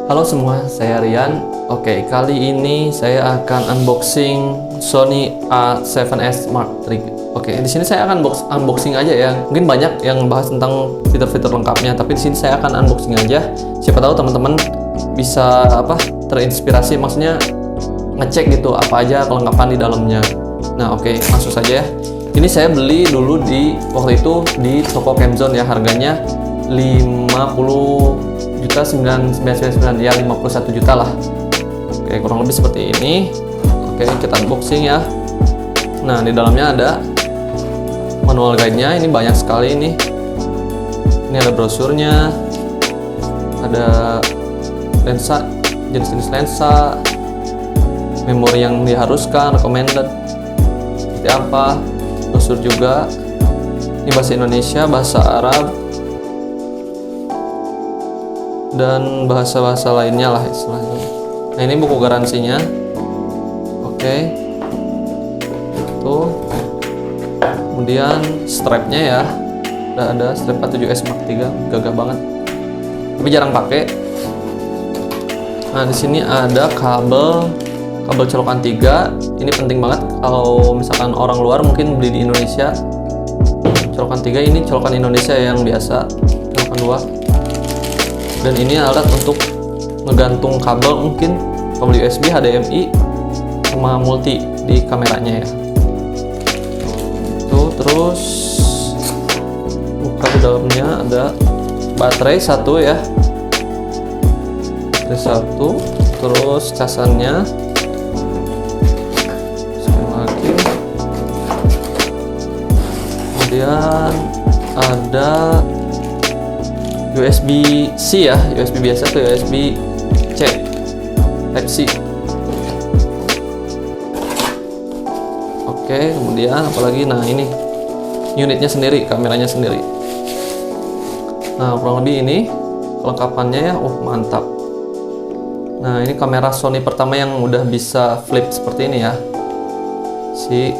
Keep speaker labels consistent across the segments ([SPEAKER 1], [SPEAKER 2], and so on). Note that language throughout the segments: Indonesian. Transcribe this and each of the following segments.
[SPEAKER 1] Halo semua, saya Rian. Oke, kali ini saya akan unboxing Sony A7S Mark III. Oke, di sini saya akan unboxing aja ya. Mungkin banyak yang bahas tentang fitur-fitur lengkapnya, tapi di sini saya akan unboxing aja. Siapa tahu teman-teman bisa terinspirasi, maksudnya ngecek gitu apa aja kelengkapan di dalamnya. Nah, oke, langsung saja ya. Ini saya beli dulu waktu itu di toko Camzone ya, harganya 50.999 ya, 51 juta lah. Oke, kurang lebih seperti ini. Oke, kita unboxing ya. Nah, di dalamnya ada manual guide-nya, ini banyak sekali ini. Ini ada brosurnya, ada lensa, jenis-jenis lensa, memori yang diharuskan, recommended, seperti apa, brosur juga. Ini bahasa Indonesia, bahasa Arab, dan bahasa-bahasa lainnya lah istilahnya. Nah, ini buku garansinya. Oke, tuh. Kemudian strapnya ya, udah ada strap A7S Mark III, gagah banget. Tapi jarang pakai. Nah, di sini ada kabel colokan 3. Ini penting banget kalau misalkan orang luar mungkin beli di Indonesia. Colokan 3 ini colokan Indonesia yang biasa, colokan 2. Dan ini alat untuk ngegantung kabel, mungkin kabel USB, HDMI, sama multi di kameranya ya. Tuh, terus buka di dalamnya ada baterai satu ya, baterai satu, terus casannya. Sekali lagi, kemudian ada USB-C ya, USB biasa ke USB-C, Type-C. Oke, kemudian apalagi, nah ini unitnya sendiri, kameranya sendiri. Nah, kurang lebih ini kelengkapannya ya. Mantap. Nah, ini kamera Sony pertama yang udah bisa flip seperti ini ya. Si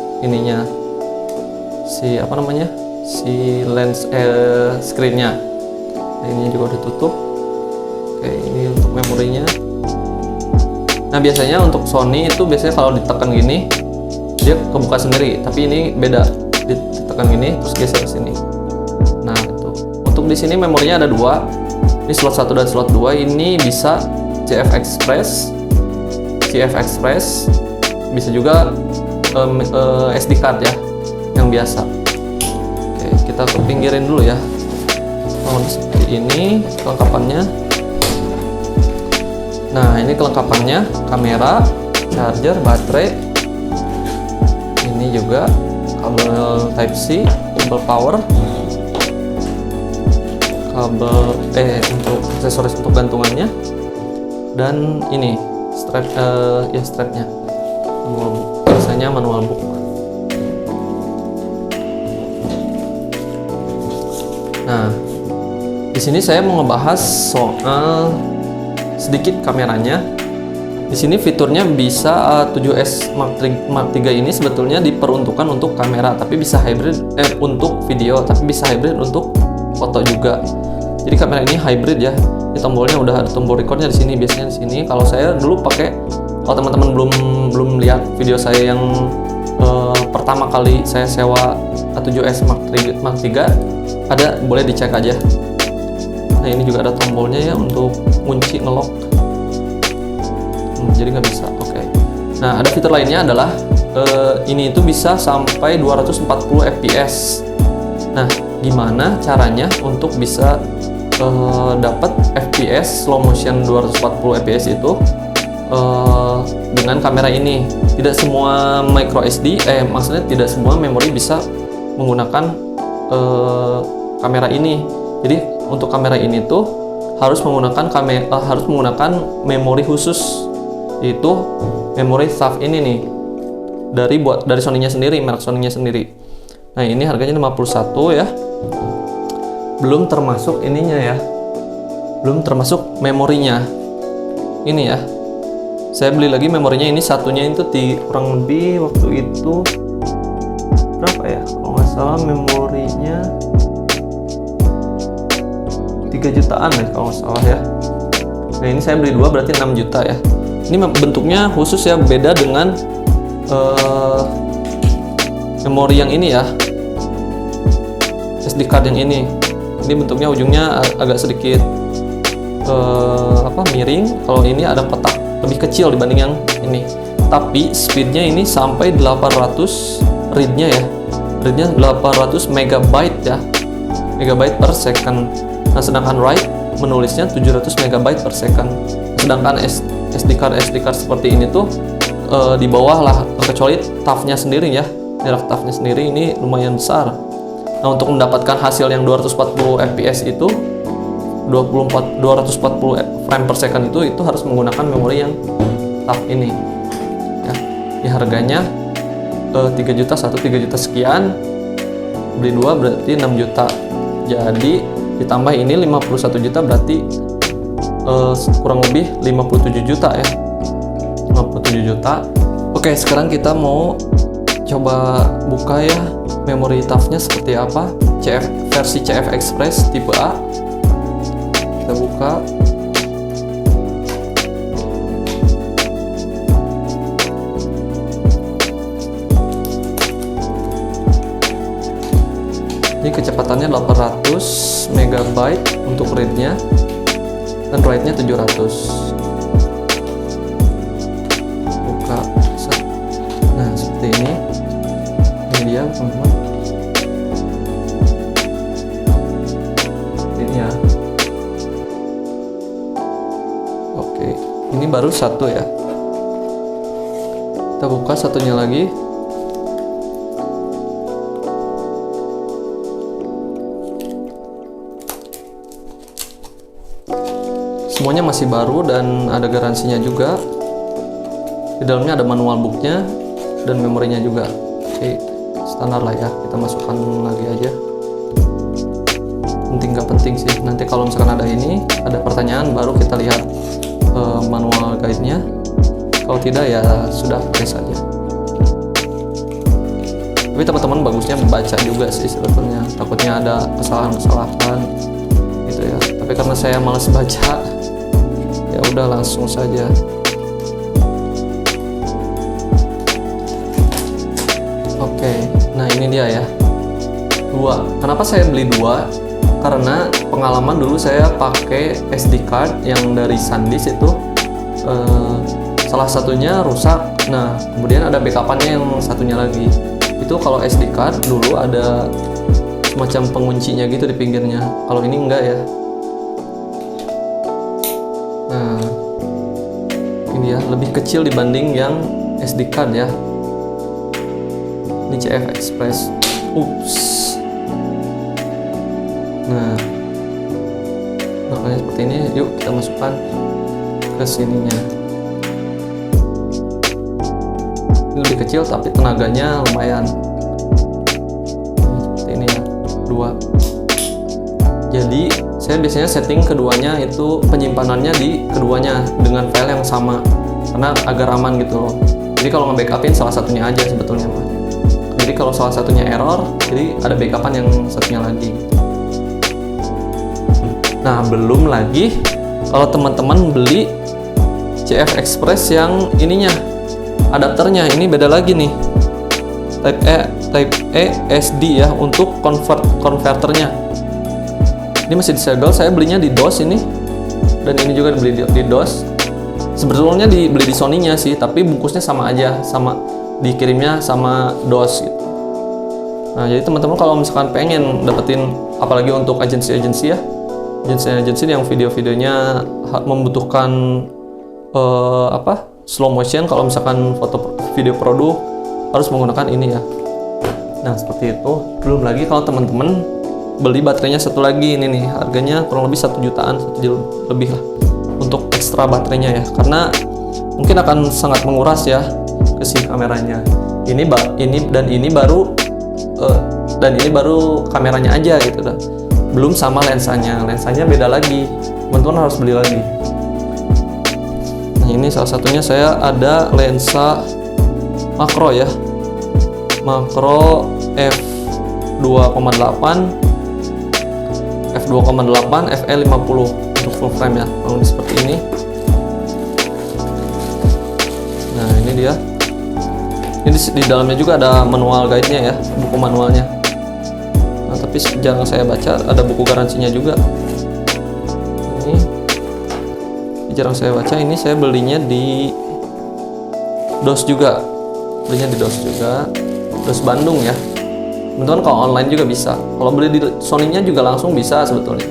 [SPEAKER 1] lens screennya. Ini juga udah tutup. Oke, ini untuk memorinya. Nah, biasanya untuk Sony itu biasanya kalau ditekan gini dia kebuka sendiri, tapi ini beda, ditekan gini terus geser ke sini. Nah, itu untuk di sini memorinya ada 2. Ini slot 1 dan slot 2. Ini bisa CF Express, bisa juga SD card ya, yang biasa. Oke, kita ke pinggirin dulu ya. Seperti ini kelengkapannya. Nah, ini kelengkapannya: kamera, charger, baterai. Ini juga kabel Type-C, kabel power, kabel untuk aksesoris untuk gantungannya, dan ini strapnya. Biasanya manual book. Nah, di sini saya mau ngebahas soal sedikit kameranya. Di sini fiturnya bisa A7S Mark III ini sebetulnya diperuntukkan untuk kamera, tapi bisa hybrid untuk video, tapi bisa hybrid untuk foto juga. Jadi kamera ini hybrid ya. Ini tombolnya udah ada tombol recordnya di sini. Biasanya di sini. Kalau saya dulu pakai, kalau teman-teman belum lihat video saya yang pertama kali saya sewa A7S Mark III, ada, boleh dicek aja. Nah, ini juga ada tombolnya ya untuk kunci ngelock. Jadi nggak bisa. Oke. Nah, ada fitur lainnya adalah ini itu bisa sampai 240 fps. Nah, gimana caranya untuk bisa dapat fps slow motion 240 fps itu dengan kamera ini? Tidak semua micro SD, maksudnya tidak semua memori bisa menggunakan kamera ini. Jadi untuk kamera ini tuh harus menggunakan memori khusus, yaitu memori SAF ini nih, dari Sony-nya sendiri, merek Sony-nya sendiri. Nah, ini harganya 51 ya. Belum termasuk ininya ya. Belum termasuk memorinya. Ini ya. Saya beli lagi memorinya, ini satunya itu kurang lebih waktu itu berapa ya? Kalau nggak salah memorinya 3 jutaan ya kalau nggak salah ya. Nah ini saya beli 2 berarti 6 juta ya. Ini bentuknya khusus ya, beda dengan memori yang ini ya, SD card yang ini. Ini bentuknya ujungnya agak sedikit miring. Kalau ini ada kotak, lebih kecil dibanding yang ini. Tapi speednya ini sampai 800 read-nya ya. Read-nya 800 megabyte ya, megabyte per second. Nah sedangkan write menulisnya 700 megabyte per second. Sedangkan SD card seperti ini tuh di bawah lah, kecuali TAF-nya sendiri ya. Jarak TAF-nya sendiri ini lumayan besar. Nah untuk mendapatkan hasil yang 240 fps itu 240 frame per second itu harus menggunakan memori yang TAF ini ya. Ini harganya 3 juta, 3 juta sekian, beli 2 berarti 6 juta. Jadi ditambah ini 51 juta berarti kurang lebih 57 juta ya. 57 juta. Oke, sekarang kita mau coba buka ya memori TAF-nya seperti apa. Versi CF Express tipe A. Kita buka. Ini kecepatannya 800 megabyte untuk read-nya dan write-nya 700. Buka. Nah, seperti ini. Ini dia, teman-teman. Ini ya. Oke, ini baru satu ya. Kita buka satunya lagi. Semuanya masih baru dan ada garansinya juga. Di dalamnya ada manual booknya dan memorinya juga. Oke, standar lah ya. Kita masukkan lagi aja. Penting nggak penting sih. Nanti kalau misalkan ada pertanyaan baru kita lihat manual guide-nya. Kalau tidak ya sudah pakai saja. Tapi teman-teman bagusnya membaca juga sih sebetulnya. Takutnya ada kesalahan-kesalahan gitu ya. Tapi karena saya malas baca, ya udah langsung saja. Oke, nah ini dia ya. 2. Kenapa saya beli 2? Karena pengalaman dulu saya pakai SD card yang dari SanDisk itu salah satunya rusak. Nah, kemudian ada backupannya yang satunya lagi. Itu kalau SD card dulu ada semacam penguncinya gitu di pinggirnya. Kalau ini enggak ya. Nah, ini ya, lebih kecil dibanding yang SD card ya. Ini CF Express. Ups. Nah, makanya seperti ini. Yuk kita masukkan ke sininya. Ini lebih kecil tapi tenaganya lumayan. Seperti ini ya, 2. Jadi saya biasanya setting keduanya itu penyimpanannya di keduanya dengan file yang sama karena agar aman gitu loh. Jadi kalau nge-backupin salah satunya aja sebetulnya Pak. Jadi kalau salah satunya error, jadi ada backupan yang satunya lagi. Nah, belum lagi kalau teman-teman beli CF Express yang ininya, adapternya ini beda lagi nih. Type E SD ya untuk konverternya. Ini masih disegel, saya belinya di DOS ini. Dan ini juga dibeli di DOS. Sebetulnya dibeli di Sony-nya sih, tapi bungkusnya sama aja, sama dikirimnya sama DOS gitu. Nah, jadi teman-teman kalau misalkan pengen dapetin, apalagi untuk agensi-agensi ya, agensi yang video-videonya membutuhkan slow motion, kalau misalkan foto video produk harus menggunakan ini ya. Nah, seperti itu. Belum lagi kalau teman-teman beli baterainya satu lagi, ini nih harganya kurang lebih 1 jutaan, 1 juta lebih lah untuk ekstra baterainya ya, karena mungkin akan sangat menguras ya ke si kameranya. Ini baru kameranya aja gitu dah. Belum sama lensanya beda lagi, teman-teman harus beli lagi. Nah, ini salah satunya saya ada lensa makro ya, makro f2.8 f2.8 fe50 untuk full frame ya, kurang lebih seperti ini. dia. Ini di dalamnya juga ada manual guide-nya ya, buku manualnya. Nah, tapi jarang saya baca, ada buku garansinya juga. Ini jarang saya baca. Ini saya belinya di DOS juga. Belinya di DOS juga. DOS Bandung ya. Teman-teman kalau online juga bisa. Kalau beli di Sony-nya juga langsung bisa sebetulnya.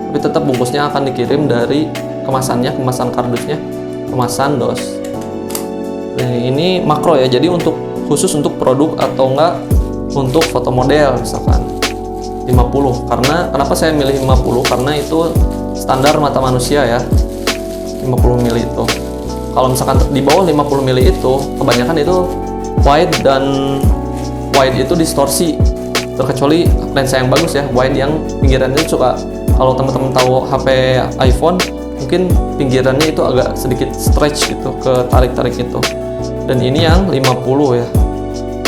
[SPEAKER 1] Tapi tetap bungkusnya akan dikirim dari kemasannya, kemasan kardusnya, kemasan DOS. Ini makro ya, jadi untuk khusus untuk produk atau enggak untuk foto model misalkan 50. Karena kenapa saya milih 50? Karena itu standar mata manusia ya, 50 mili itu. Kalau misalkan di bawah 50 mili itu kebanyakan itu wide, dan wide itu distorsi, terkecuali lensa yang bagus ya. Wide yang pinggirannya suka, kalau teman-teman tahu HP iPhone mungkin pinggirannya itu agak sedikit stretch gitu, ke tarik-tarik itu. Dan ini yang 50 ya.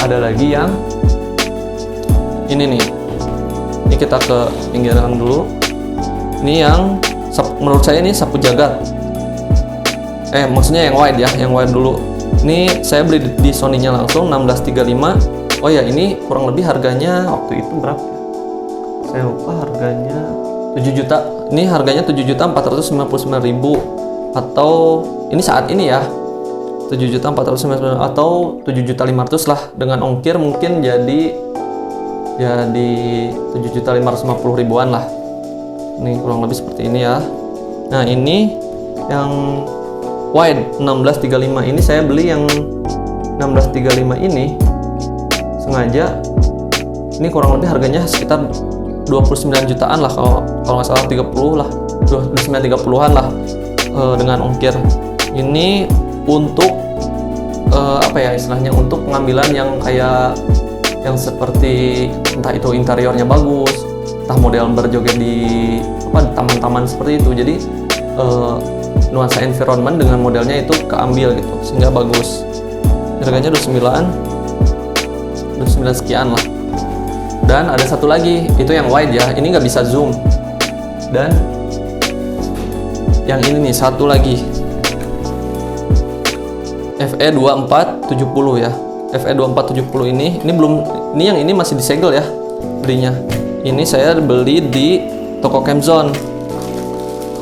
[SPEAKER 1] Ada lagi yang ini nih. Ini kita ke pinggiran dulu. Ini yang menurut saya ini sapu jagat. Maksudnya yang wide ya, yang wide dulu. Ini saya beli di Sony-nya langsung 1635. Oh ya, ini kurang lebih harganya waktu itu berapa ya? Saya lupa harganya 7 juta. Ini harganya 7.499.000 atau ini saat ini ya 7.499.000 atau 7.500.000 lah, dengan ongkir mungkin jadi 7.550.000-an lah. Ini kurang lebih seperti ini ya. Nah, ini yang wide 1635. Ini saya beli yang 1635 ini sengaja. Ini kurang lebih harganya sekitar 29 jutaan lah, kalau nggak salah 30 lah, 29-30-an lah dengan ongkir. Ini untuk apa ya istilahnya, untuk pengambilan yang kayak yang seperti entah itu interiornya bagus, entah model berjoget di taman-taman seperti itu. Jadi nuansa environment dengan modelnya itu keambil gitu, sehingga bagus. Harganya 29 sekian lah. Dan ada satu lagi, itu yang wide ya, ini nggak bisa zoom. Dan yang ini nih satu lagi, FE2470 ya. FE2470 ini belum, ini yang ini masih disegel ya belinya. Ini saya beli di toko Camzone.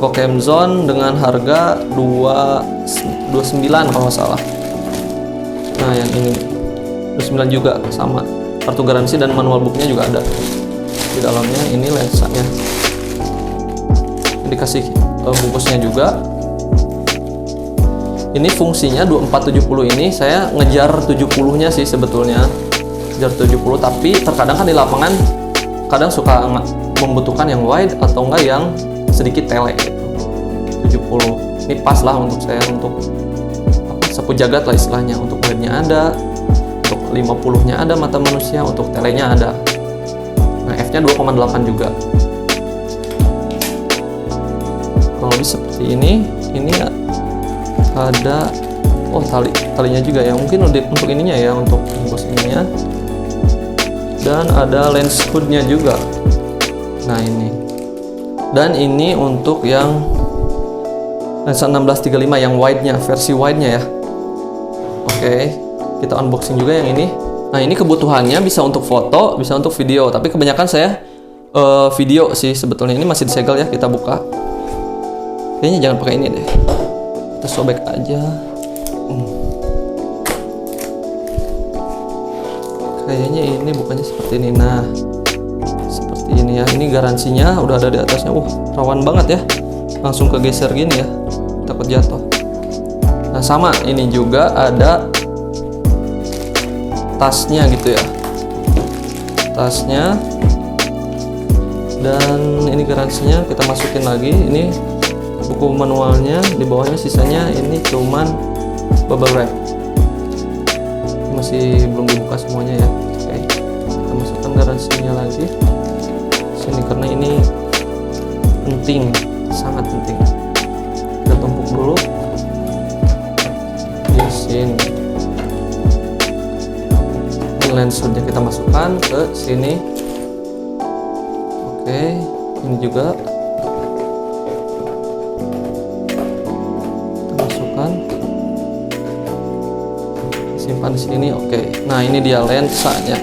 [SPEAKER 1] Toko Camzone dengan harga 29 kalau nggak salah. Nah, yang ini 29 juga sama. Kartu garansi dan manual booknya juga ada di dalamnya. Ini lensanya, ini dikasih bungkusnya juga. Ini fungsinya 2470 ini saya ngejar 70-nya sih sebetulnya, ngejar 70, tapi terkadang kan di lapangan kadang suka membutuhkan yang wide atau enggak yang sedikit tele gitu. 70 ini pas lah untuk saya, untuk sapu jagat lah istilahnya. Untuk wide-nya ada, untuk 50-nya ada mata manusia, untuk telenya ada. Nah, F-nya 2,8 juga. Kurang lebih seperti ini. Ini ada talinya juga ya, mungkin untuk ininya ya, untuk bungkus ininya. Dan ada lens hood-nya juga. Nah, ini. Dan ini untuk yang lensa 1635 yang wide-nya, versi wide-nya ya. Oke, kita unboxing juga yang ini. Nah, ini kebutuhannya bisa untuk foto, bisa untuk video, tapi kebanyakan saya video sih sebetulnya. Ini masih disegel ya, kita buka. Kayaknya jangan pakai ini deh, kita sobek aja. Kayaknya ini bukannya seperti ini. Nah, seperti ini ya. Ini garansinya udah ada di atasnya. Rawan banget ya, langsung kegeser gini ya, takut jatuh. Nah, sama ini juga ada tasnya gitu ya, tasnya. Dan ini garansinya kita masukin lagi. Ini buku manualnya, di bawahnya sisanya ini cuman bubble wrap. Masih belum dibuka semuanya ya. Oke, kita masukkan garansinya lagi sini karena ini penting, sangat penting. Kita tumpuk dulu di sini. Lens hoodnya kita masukkan ke sini. Oke, ini juga kita masukkan. simpan di sini. Oke. Nah, ini dia lensanya.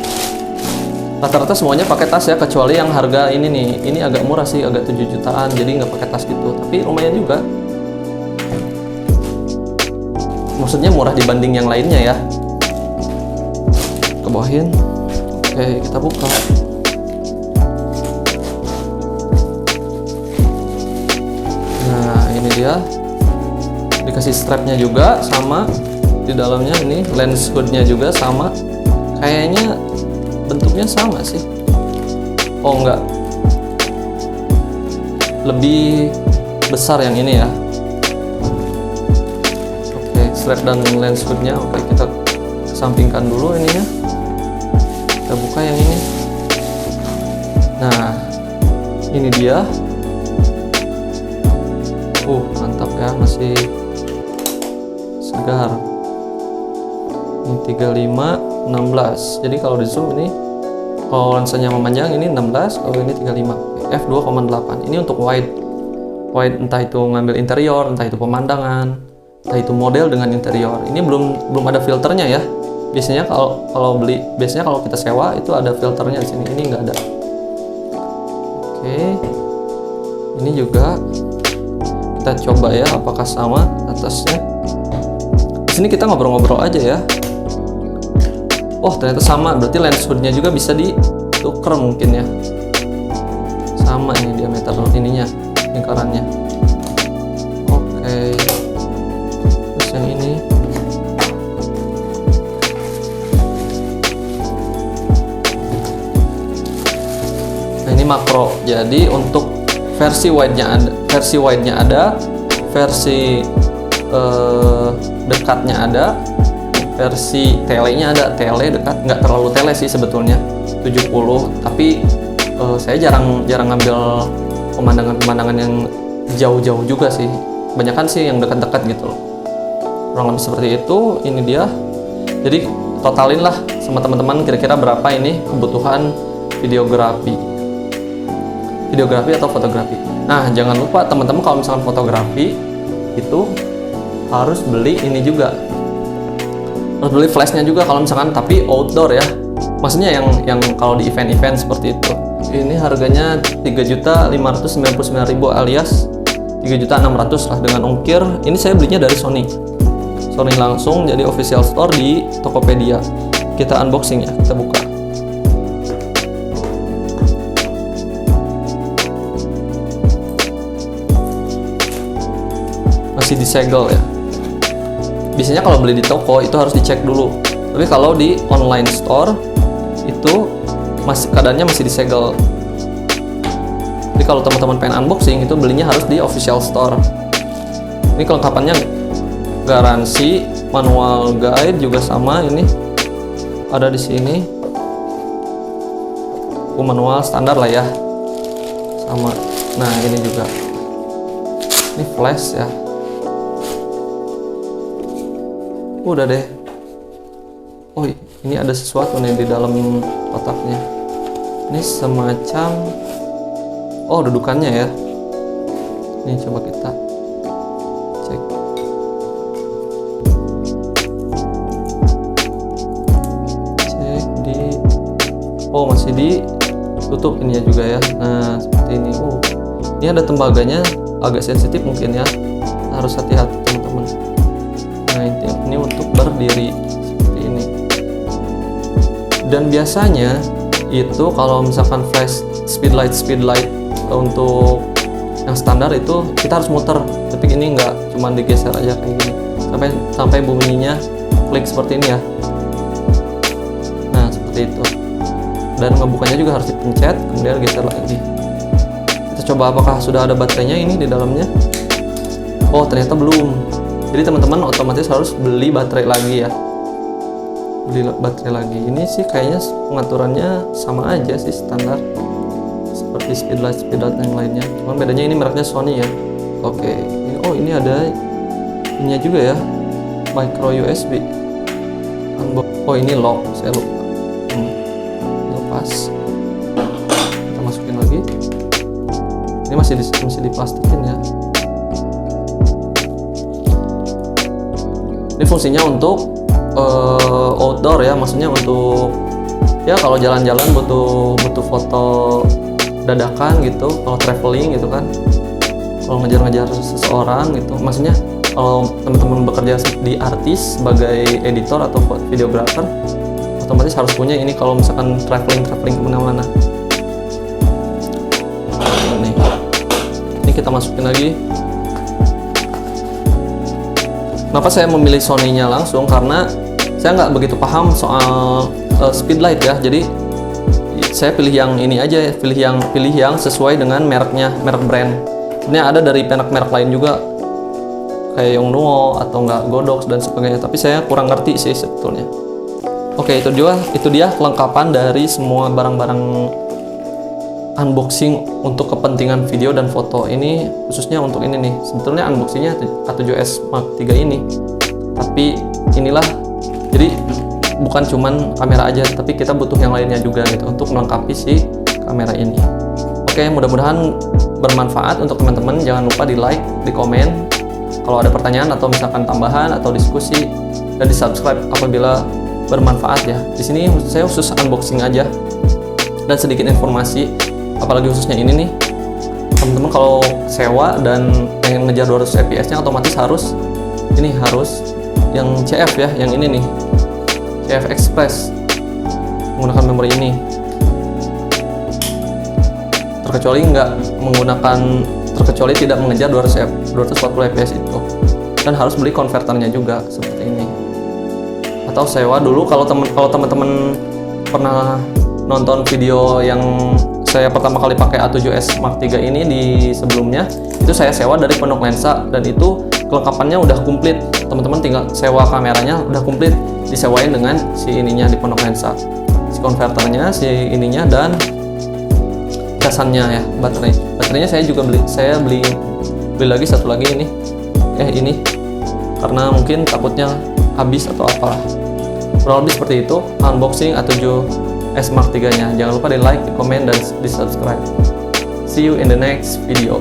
[SPEAKER 1] Rata-rata semuanya pakai tas ya, kecuali yang harga ini nih. Ini agak murah sih, agak 7 jutaan, jadi nggak pakai tas gitu. Tapi lumayan juga. Maksudnya murah dibanding yang lainnya ya. Kebawahin. Oke, kita buka. Nah, ini dia. Dikasih strapnya juga sama. Di dalamnya ini lens hoodnya juga sama. Kayaknya bentuknya sama sih. Oh enggak, lebih besar yang ini ya. Oke, strap dan lens hoodnya. Oke, kita sampingkan dulu ininya. Kita buka yang ini. Nah, ini dia. Mantap ya, masih segar. Ini 35, 16. Jadi kalau di zoom ini, kalau lensanya memanjang ini 16, kalau ini 35. F2,8. Ini untuk wide, entah itu ngambil interior, entah itu pemandangan, entah itu model dengan interior. Ini belum ada filternya ya. Biasanya kalau kita sewa itu ada filternya di sini. Ini nggak ada. Oke. Ini juga kita coba ya, apakah sama atasnya. Di sini kita ngobrol-ngobrol aja ya. Oh, ternyata sama. Berarti lens hoodnya juga bisa ditukar mungkin ya. Sama ini diameter ininya, lingkarannya. Oke. Terus yang ini. Nah, ini makro. Jadi untuk versi wide-nya ada, versi dekatnya ada, versi telenya ada. Tele dekat, nggak terlalu tele sih sebetulnya, 70. Tapi saya jarang ngambil pemandangan yang jauh-jauh juga sih. Kebanyakan sih yang dekat-dekat gitu loh. Kurang lebih seperti itu. Ini dia. Jadi totalin lah sama teman-teman kira-kira berapa ini kebutuhan videografi atau fotografi. Nah, jangan lupa teman-teman kalau misalkan fotografi itu harus beli ini juga. Harus beli flashnya juga kalau misalkan, tapi outdoor ya. Maksudnya yang kalau di event-event seperti itu. Ini harganya 3.599.000 alias 3.600.000 lah dengan ongkir. Ini saya belinya dari Sony langsung, jadi official store di Tokopedia. Kita unboxing ya, kita buka. Masih disegel ya. Biasanya kalau beli di toko itu harus dicek dulu. Tapi kalau di online store itu keadaannya masih disegel. Jadi kalau teman-teman pengen unboxing itu belinya harus di official store. Ini kelengkapannya garansi, manual guide juga sama, ini ada di sini. Manual standar lah ya. Sama. Nah, ini juga. Ini flash ya. Udah deh. Oh, ini ada sesuatu nih di dalam kotaknya. Ini semacam dudukannya ya. Ini coba kita cek. Masih ditutup ini ya juga ya. Nah, seperti ini. Ini ada tembaganya, agak sensitif mungkin ya. Harus hati-hati teman-teman. Nah, ini untuk berdiri seperti ini. Dan biasanya itu kalau misalkan flash speedlight untuk yang standar itu kita harus muter, tapi ini enggak, cuma digeser aja kayak gini sampai bunyinya klik seperti ini ya. Nah, seperti itu. Dan ngebukanya juga harus dipencet, kemudian geser lagi. Kita coba apakah sudah ada baterainya ini di dalamnya. Oh, ternyata belum. Jadi teman-teman otomatis harus beli baterai lagi ya. Beli baterai lagi. Ini sih kayaknya pengaturannya sama aja sih, standar seperti speedlight yang lainnya. Cuma bedanya ini mereknya Sony ya. Oke. Ini ada ininya juga ya, micro USB. Ini lock, saya lupa. Lepas. Kita masukin lagi. Ini masih diplastikin ya. Ini fungsinya untuk outdoor ya, maksudnya untuk ya kalau jalan-jalan butuh foto dadakan gitu, kalau traveling gitu kan, kalau ngejar-ngejar seseorang gitu. Maksudnya kalau teman-teman bekerja di artis sebagai editor atau videographer, otomatis harus punya ini kalau misalkan traveling kemana-mana. Ini kita masukin lagi. Kenapa saya memilih Sony-nya langsung? Karena saya nggak begitu paham soal speedlight ya. Jadi saya pilih yang ini aja, pilih yang sesuai dengan mereknya, merek brand. Sebenarnya ada dari merek lain juga, kayak Yongnuo atau nggak Godox dan sebagainya. Tapi saya kurang ngerti sih sebetulnya. Oke, itu dia kelengkapan dari semua barang-barang unboxing untuk kepentingan video dan foto. Ini khususnya untuk ini nih, sebetulnya unboxingnya A7S Mark III ini, tapi inilah, jadi bukan cuman kamera aja, tapi kita butuh yang lainnya juga gitu untuk melengkapi si kamera ini. Oke, mudah-mudahan bermanfaat untuk teman-teman. Jangan lupa di like, di komen kalau ada pertanyaan atau misalkan tambahan atau diskusi, dan di subscribe apabila bermanfaat ya. Di sini saya khusus unboxing aja dan sedikit informasi. Apalagi khususnya ini nih, teman-teman kalau sewa dan pengen ngejar 200 fps nya otomatis harus yang CF ya, yang ini nih, CF Express, menggunakan memori ini. Terkecuali tidak mengejar 240 fps itu, dan harus beli konverternya juga seperti ini, atau sewa dulu. Kalau teman-teman pernah nonton video yang saya pertama kali pakai A7S Mark III ini di sebelumnya, itu saya sewa dari Pondok Lensa, dan itu kelengkapannya udah komplit. Teman-teman tinggal sewa kameranya udah komplit, disewain dengan si ininya di Pondok Lensa, si konverternya, si ininya, dan casannya ya, baterainya saya juga beli lagi satu lagi ini karena mungkin takutnya habis atau apalah. Kurang lebih seperti itu unboxing A7S Mark III nya. Jangan lupa di like, di komen, dan di subscribe. See you in the next video.